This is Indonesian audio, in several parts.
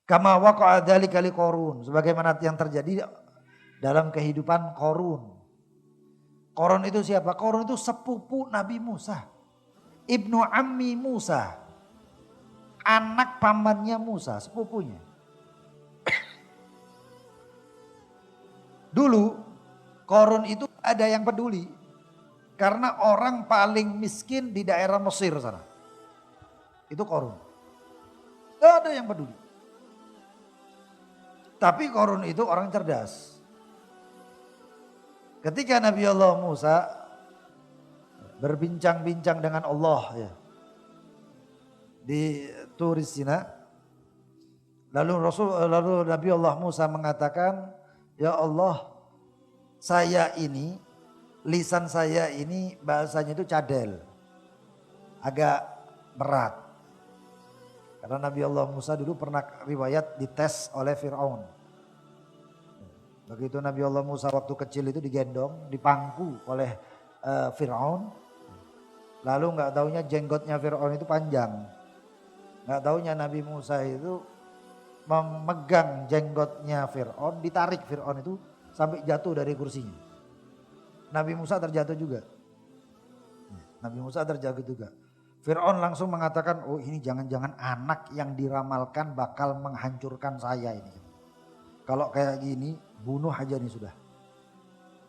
Kama waqa'a dzalika li Qarun, sebagaimana yang terjadi dalam kehidupan Qarun. Qarun itu siapa? Qarun itu sepupu Nabi Musa. Ibnu ammi Musa. Anak pamannya Musa, sepupunya. Dulu Qarun itu ada yang peduli. Karena orang paling miskin di daerah Mesir sana. Itu Qarun. Gak ada yang peduli. Tapi Qarun itu orang cerdas. Ketika Nabi Allah Musa berbincang-bincang dengan Allah ya, di Tur Sina, lalu Nabi Allah Musa mengatakan, ya Allah, saya ini, lisan saya ini bahasanya itu cadel, agak berat. Karena Nabi Allah Musa dulu pernah riwayat dites oleh Fir'aun. Begitu Nabi Allah Musa waktu kecil itu digendong, dipangku oleh Fir'aun. Lalu gak taunya jenggotnya Fir'aun itu panjang. Gak taunya Nabi Musa itu memegang jenggotnya Fir'aun, ditarik Fir'aun itu sampai jatuh dari kursinya. Nabi Musa terjatuh juga. Nabi Musa terjatuh juga. Fir'aun langsung mengatakan, oh ini jangan-jangan anak yang diramalkan bakal menghancurkan saya ini. Kalau kayak gini bunuh aja nih sudah.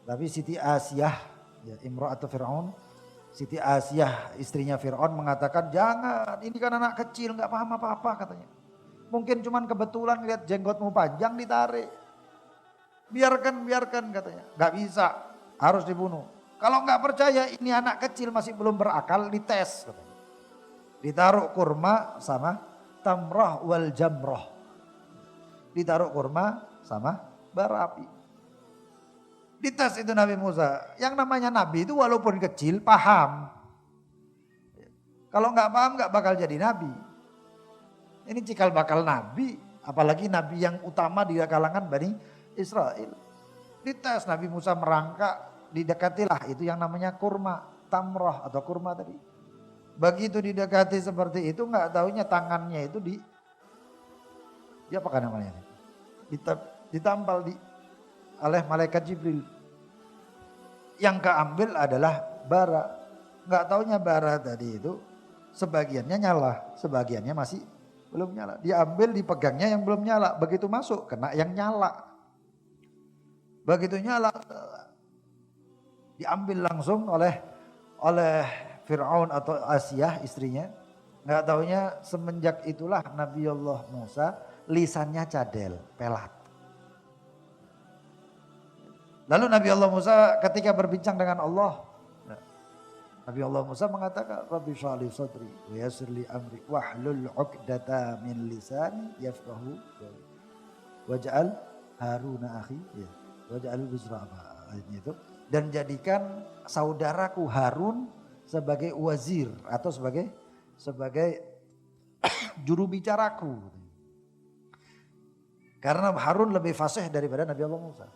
Tapi Siti Asiyah, ya, imra'atu Fir'aun, Siti Asiyah istrinya Fir'aun mengatakan, jangan, ini kan anak kecil gak paham apa-apa katanya. Mungkin cuman kebetulan lihat jenggotmu panjang ditarik. Biarkan katanya. Gak bisa, harus dibunuh. Kalau gak percaya ini anak kecil masih belum berakal, dites katanya. Ditaruh kurma sama tamrah wal jamrah. Ditaruh kurma sama bara api. Dites itu Nabi Musa. Yang namanya Nabi itu walaupun kecil paham. Kalau nggak paham nggak bakal jadi Nabi. Ini cikal bakal Nabi. Apalagi Nabi yang utama di kalangan Bani Israel. Dites Nabi Musa merangkak. Didekatilah itu yang namanya kurma. Tamrah atau kurma tadi. Begitu didekati seperti itu nggak taunya tangannya itu apa namanya? Ditampal oleh malaikat Jibril. Yang keambil adalah bara. Nggak taunya bara tadi itu sebagiannya nyala, sebagiannya masih belum nyala. Diambil dipegangnya yang belum nyala, begitu masuk kena yang nyala. Begitu nyala diambil langsung oleh Fir'aun atau Asiyah istrinya. Nggak taunya semenjak itulah Nabi Allah Musa lisannya cadel, pelat. Lalu Nabi Allah Musa ketika berbincang dengan Allah, Nabi Allah Musa mengatakan, Rabbi shrah li sadri wa yassir li amri wahlul 'uqdata min lisani yafqahu qawli waj'al Haruna akhi waj'al bizra itu, dan jadikan saudaraku Harun sebagai wazir atau sebagai juru bicaraku. Karena Harun lebih fasih daripada Nabi Allah Musa.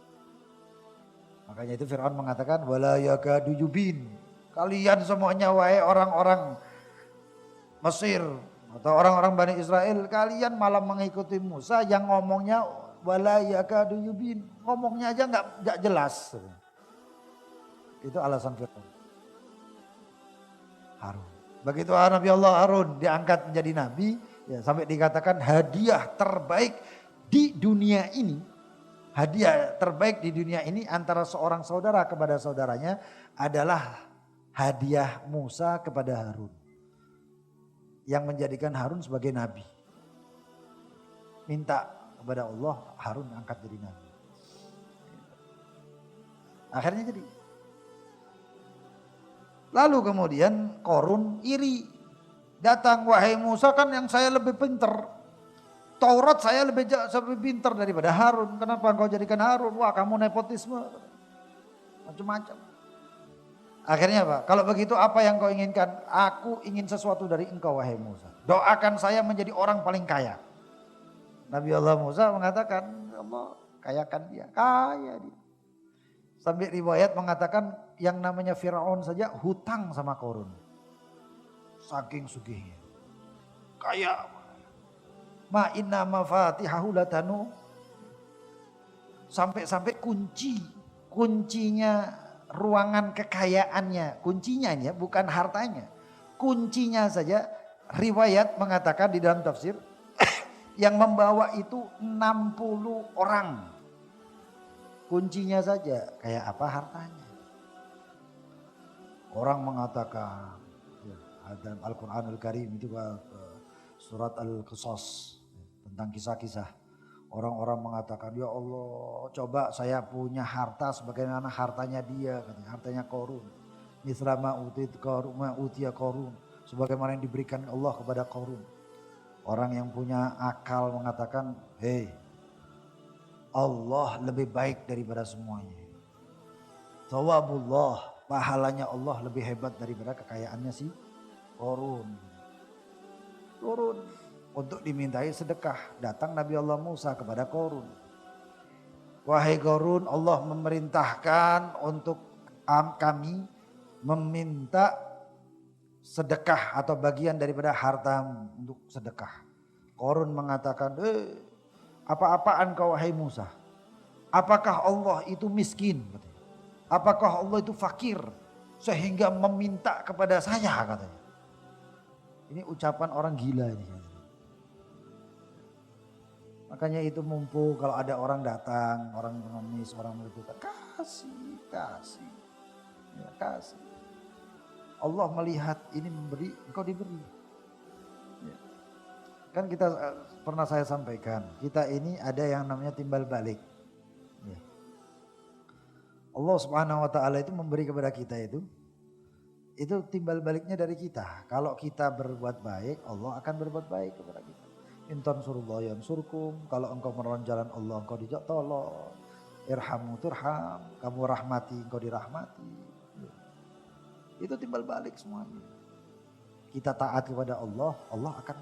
Makanya itu Fir'aun mengatakan wala yakadu yubin. Kalian semuanya wahai orang-orang Mesir atau orang-orang Bani Israel, kalian malah mengikuti Musa yang ngomongnya wala yakadu yubin. Ngomongnya aja enggak jelas. Itu alasan Fir'aun. Harun. Begitu Nabi Allah Harun diangkat menjadi nabi, ya, sampai dikatakan hadiah terbaik di dunia ini. Hadiah terbaik di dunia ini antara seorang saudara kepada saudaranya adalah hadiah Musa kepada Harun. Yang menjadikan Harun sebagai nabi. Minta kepada Allah Harun angkat jadi nabi. Akhirnya jadi. Lalu kemudian Qarun iri. Datang, wahai Musa kan yang saya lebih pinter. Taurat saya lebih pinter daripada Harun. Kenapa engkau jadikan Harun? Wah kamu nepotisme. Macam-macam. Akhirnya apa? Kalau begitu apa yang kau inginkan? Aku ingin sesuatu dari engkau wahai Musa. Doakan saya menjadi orang paling kaya. Nabi Allah Musa mengatakan, Allah kayakan dia. Kaya dia. Sampai riwayat mengatakan yang namanya Fir'aun saja hutang sama Qarun. Saking sugihnya. Kaya. Ma inna mafatihahu latanu. Sampai-sampai kuncinya ruangan kekayaannya, kuncinya ya bukan hartanya. Kuncinya saja riwayat mengatakan di dalam tafsir yang membawa itu 60 orang. Kuncinya saja, kayak apa hartanya. Orang mengatakan ya, dalam Al-Quranul Karim itu surat Al-Qasas tentang kisah-kisah. Orang-orang mengatakan, ya Allah coba saya punya harta sebagaimana hartanya dia, katanya, hartanya Qarun. Misrama utia Qarun, sebagaimana yang diberikan Allah kepada Qarun. Orang yang punya akal mengatakan, hei, Allah lebih baik daripada semuanya. Thawabullah, pahalanya Allah lebih hebat daripada kekayaannya si Qarun. Turun untuk dimintai sedekah. Datang Nabi Allah Musa kepada Qarun. Wahai Qarun, Allah memerintahkan untuk kami meminta sedekah atau bagian daripada harta untuk sedekah. Qarun mengatakan, apa-apaan kau wahai Musa? Apakah Allah itu miskin? Apakah Allah itu fakir sehingga meminta kepada saya, katanya. Ini ucapan orang gila ini. Makanya itu mumpung kalau ada orang datang, orang pengemis, orang membutuhkan, kasih. Ya, kasih. Allah melihat ini memberi, engkau diberi. Ya. Kan kita pernah saya sampaikan, kita ini ada yang namanya timbal balik. Ya. Allah Subhanahu wa taala itu memberi kepada kita itu timbal baliknya dari kita. Kalau kita berbuat baik, Allah akan berbuat baik kepada kita. Intan surullah yansurkum, kalau engkau menolong jalan Allah, engkau dijak tolong. Irhamu turham, kamu rahmati, engkau dirahmati. Itu timbal balik semuanya. Kita taat kepada Allah, Allah akan.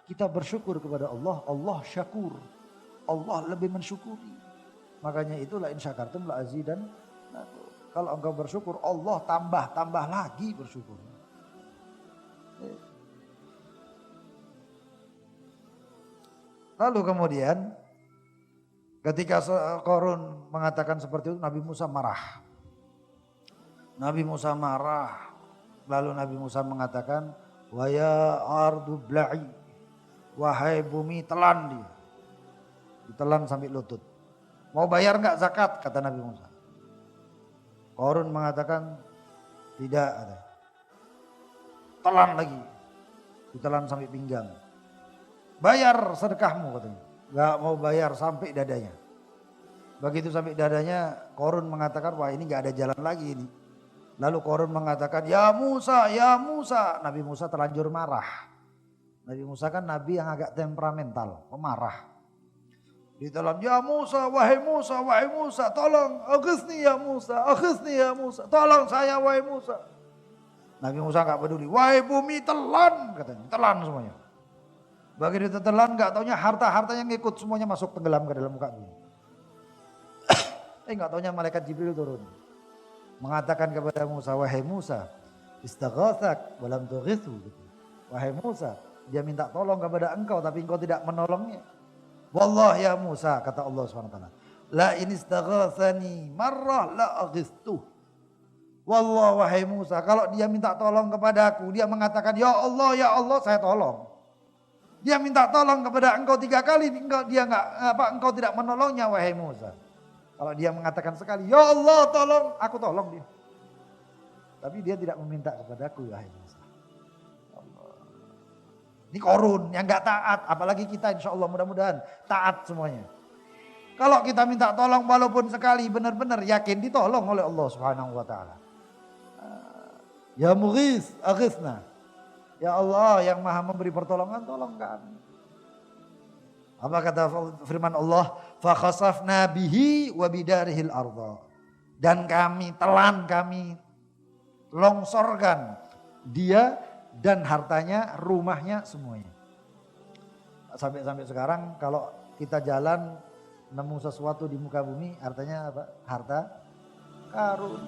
Kita bersyukur kepada Allah, Allah syakur. Allah lebih mensyukuri. Makanya itulah in syakartum la azidan. Kalau engkau bersyukur, Allah tambah lagi bersyukur. Lalu kemudian ketika Qarun mengatakan seperti itu, Nabi Musa marah. Lalu Nabi Musa mengatakan, wa ya ardu bla'i, wahai bumi telan dia. Ditelan sampai lutut. Mau bayar enggak zakat, kata Nabi Musa. Qarun mengatakan tidak. Telan lagi. Ditelan sampai pinggang. Bayar sedekahmu, katanya. Enggak mau bayar sampai dadanya. Begitu sampai dadanya, Qarun mengatakan, wah ini enggak ada jalan lagi ini. Lalu Qarun mengatakan, ya Musa, ya Musa. Nabi Musa terlanjur marah. Nabi Musa kan nabi yang agak temperamental, pemarah. Ditelan, ya Musa, wahai Musa, wahai Musa, tolong, aghithni ya Musa, tolong saya wahai Musa. Nabi Musa enggak peduli, wahai bumi telan, katanya, telan semuanya. Begitu ditelan, enggak taunya harta-hartanya ngikut semuanya masuk tenggelam ke dalam muka bumi. Enggak taunya malaikat Jibril turun. Mengatakan kepada Musa, wahai Musa, istaghathak walam tughithu. Wahai Musa, dia minta tolong kepada engkau tapi engkau tidak menolongnya. Wallah ya Musa, kata Allah SWT. La in istaghathani marrah la aghithtuh. Wallah wahai Musa, kalau dia minta tolong kepadaku, dia mengatakan ya Allah saya tolong. Dia minta tolong kepada engkau 3 kali, engkau tidak menolongnya wahai Musa. Kalau dia mengatakan sekali, ya Allah tolong, aku tolong dia. Tapi dia tidak meminta kepadaku wahai Musa. Ini Qarun yang gak taat, apalagi kita insya Allah mudah-mudahan taat semuanya. Kalau kita minta tolong walaupun sekali benar-benar yakin ditolong oleh Allah Subhanahu wa taala. Ya Mughis, aghithna. Ya Allah yang maha memberi pertolongan, tolong kami. Apa kata firman Allah? Fa khasafna bihi wa bidarihil ardha. Dan kami telan, kami longsorkan dia dan hartanya, rumahnya, semuanya. Sampai sekarang kalau kita jalan nemu sesuatu di muka bumi, artinya apa? Harta karun.